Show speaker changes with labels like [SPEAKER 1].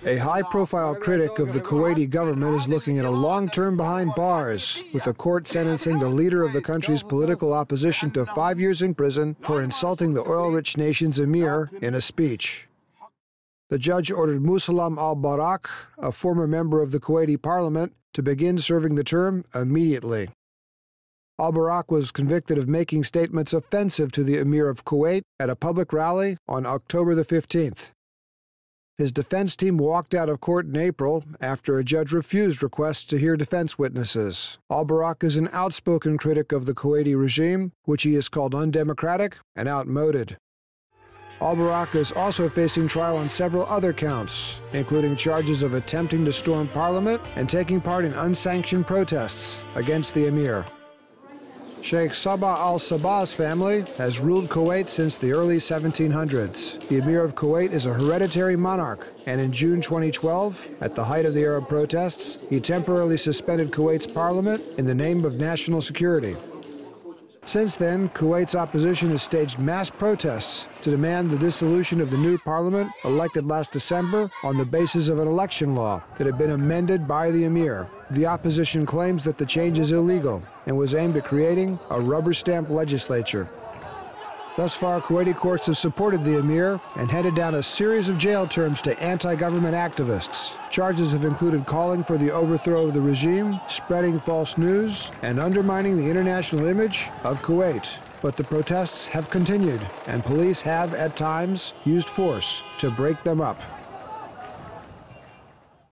[SPEAKER 1] A high-profile critic of the Kuwaiti government is looking at a long term behind bars, with the court sentencing the leader of the country's political opposition to 5 years in prison for insulting the oil-rich nation's Emir in a speech. The judge ordered al-Barrak, a former member of the Kuwaiti parliament, to begin serving the term immediately. Al-Barrak was convicted of making statements offensive to the Emir of Kuwait at a public rally on October the 15th. His defense team walked out of court in April after a judge refused requests to hear defense witnesses. Al-Barrak is an outspoken critic of the Kuwaiti regime, which he has called undemocratic and outmoded. Al-Barrak is also facing trial on several other counts, including charges of attempting to storm parliament and taking part in unsanctioned protests against the Emir. Sheikh Sabah al-Sabah's family has ruled Kuwait since the early 1700s. The Emir of Kuwait is a hereditary monarch, and in June 2012, at the height of the Arab protests, he temporarily suspended Kuwait's parliament in the name of national security. Since then, Kuwait's opposition has staged mass protests to demand the dissolution of the new parliament elected last December on the basis of an election law that had been amended by the Emir. The opposition claims that the change is illegal and was aimed at creating a rubber-stamp legislature. Thus far, Kuwaiti courts have supported the Emir and handed down a series of jail terms to anti-government activists. Charges have included calling for the overthrow of the regime, spreading false news, and undermining the international image of Kuwait. But the protests have continued, and police have, at times, used force to break them up.